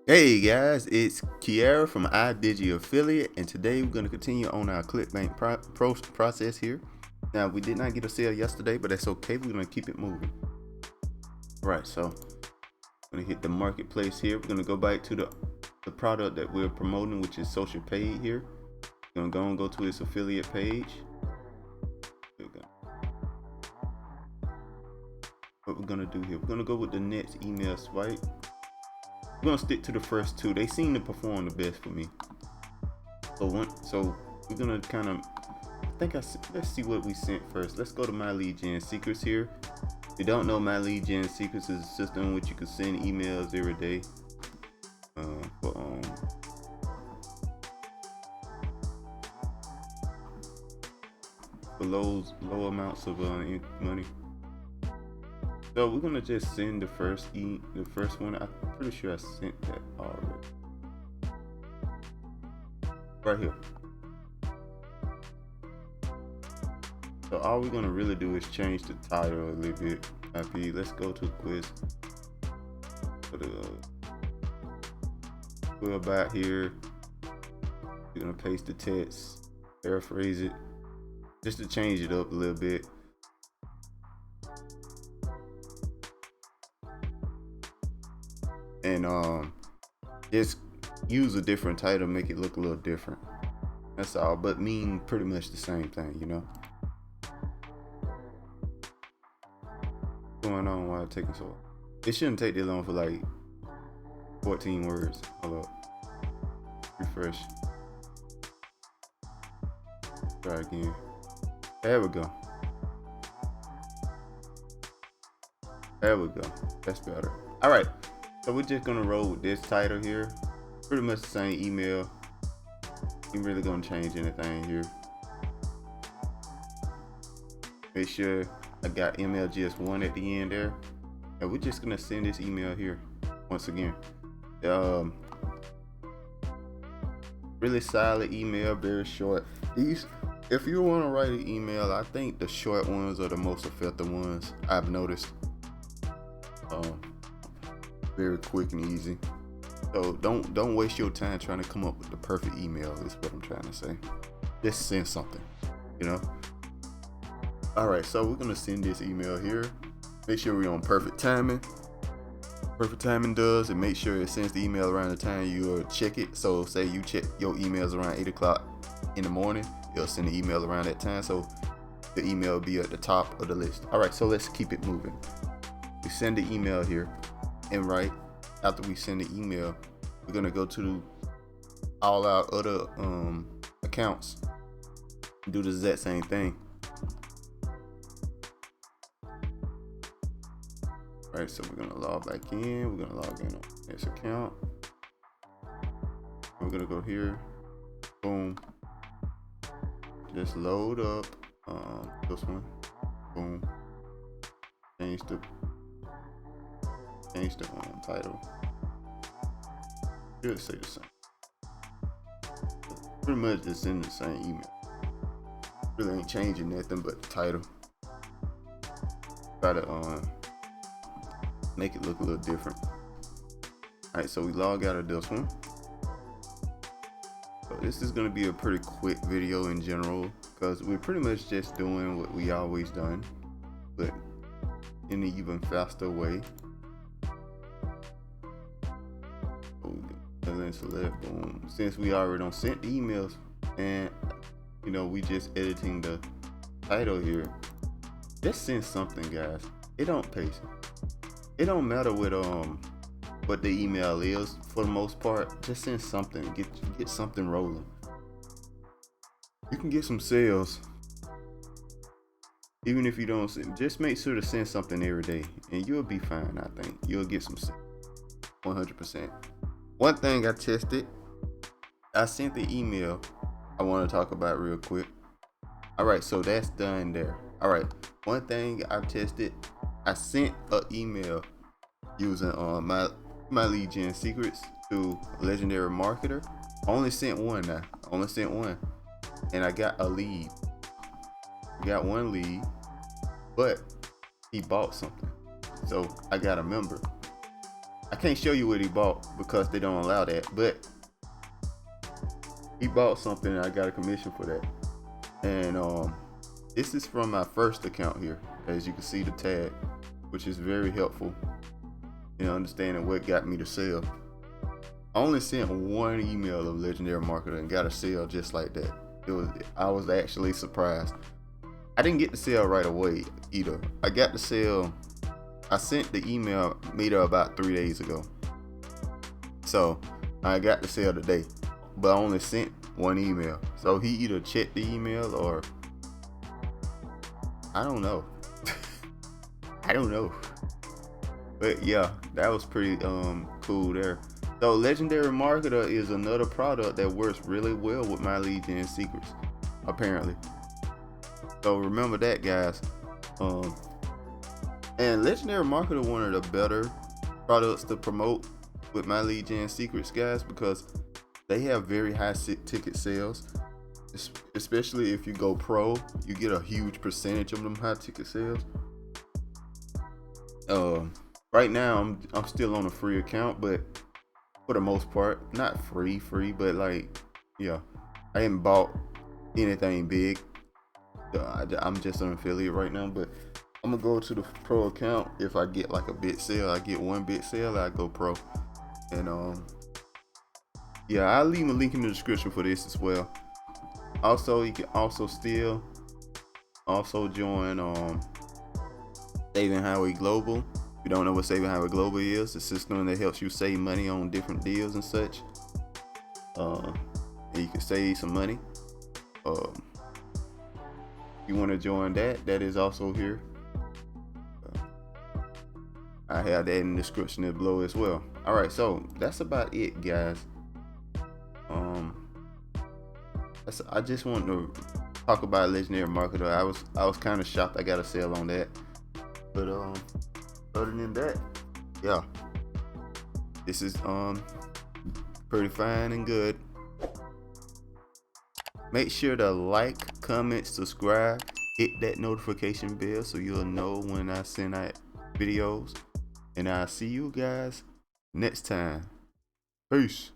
Hey guys, it's Kiara from iDigi Affiliate, and today we're going to continue on our Clickbank process here. Now, we did not get a sale yesterday, but that's okay. We're going to keep it moving. All right, so I'm going to hit the marketplace here. We're going to go back to the product that we're promoting, which is Social Paid here. We're going to go and go to its affiliate page. There we go. What we're going to do here, we're going to go with the next email swipe. We're gonna stick to the first two. They seem to perform the best for me. So we're gonna kind of, let's see what we sent first. Let's go to My Lead Gen Secrets here. If you don't know, My Lead Gen Secrets is a system in which you can send emails every day for low amounts of money. So we're gonna just send the first one. I'm pretty sure I sent that already. Right here. So all we're gonna really do is change the title a little bit. Let's go to quiz. Put a about here. We're gonna paste the text, paraphrase it, just to change it up a little bit. And just use a different title, make it look a little different. That's all, but mean pretty much the same thing, you know. What's going on while taking so long? It shouldn't take that long for like 14 words. Hold up. Refresh. Try again. There we go. There we go. That's better. All right. So we're just gonna roll with this title here. Pretty much the same email. Ain't really gonna change anything here. Make sure I got MLGS1 at the end there. And we're just gonna send this email here once again. Really solid email, very short. If you want to write an email, I think the short ones are the most effective ones I've noticed. Very quick and easy. So don't waste your time trying to come up with the perfect email. Is what I'm trying to say. Just send something, you know. All right, so we're gonna send this email here. Make sure we're on perfect timing. Perfect timing does, and make sure it sends the email around the time you check it. So say you check your emails around 8 o'clock in the morning, it'll send the email around that time. So the email will be at the top of the list. All right, so let's keep it moving. We send the email here. And right after we send the email, we're gonna go to all our other accounts and do the exact same thing. All right, so we're gonna log back in. We're gonna log in on this account. We're gonna go here. Boom. Just load up this one. Boom. Change the title. Should say the same. Pretty much just send the same email. Really ain't changing nothing but the title. Try to make it look a little different. Alright, so we log out of this one. So this is gonna be a pretty quick video in general, because we're pretty much just doing what we always done, but in an even faster way. And then select boom. Since we already don't sent the emails, and you know we just editing the title here, just send something, guys. It don't pace. It don't matter what the email is for the most part. Just send something. Get something rolling. You can get some sales even if you don't send. Just make sure to send something every day, and you'll be fine. I think you'll get some sales. 100%. One thing I tested, I sent the email I want to talk about real quick. All right, so that's done there. All right, one thing I tested, I sent an email using my lead gen secrets to a legendary marketer. I only sent one now. And I got a lead. I got one lead, but he bought something. So I got a member. I can't show you what he bought because they don't allow that, but he bought something and I got a commission for that. And this is from my first account here, as you can see the tag, which is very helpful in understanding what got me to sell. I only sent one email of Legendary Marketer and got a sale just like that. I was actually surprised. I didn't get the sale right away either. I got the sale. I sent the email maybe about 3 days ago. So I got the sale today, but I only sent one email. So he either checked the email or I don't know. I don't know. But yeah, that was pretty cool there. So Legendary Marketer is another product that works really well with My Lead Gen Secrets, apparently. So remember that, guys. And Legendary Marketer, one of the better products to promote with My Lead Gen Secrets, guys, because they have very high ticket sales. Especially if you go pro, you get a huge percentage of them high ticket sales. Right now I'm still on a free account, but for the most part, not free, but like, yeah, I haven't bought anything big. I'm just an affiliate right now, but I'm gonna go to the pro account. If I get like a bit sale, I get one bit sale, I go pro. And yeah, I'll leave a link in the description for this as well. Also, you can also join Saving Highway Global. If you don't know what Saving Highway Global is, it's a system that helps you save money on different deals and such. And you can save some money. You want to join that is also here. I have that in the description below as well. All right, so that's about it, guys. I just want to talk about Legendary Marketer. I was kind of shocked I got a sale on that, but other than that, yeah, this is pretty fine and good. Make sure to like, comment, subscribe, hit that notification bell so you'll know when I send out videos. And I'll see you guys next time. Peace.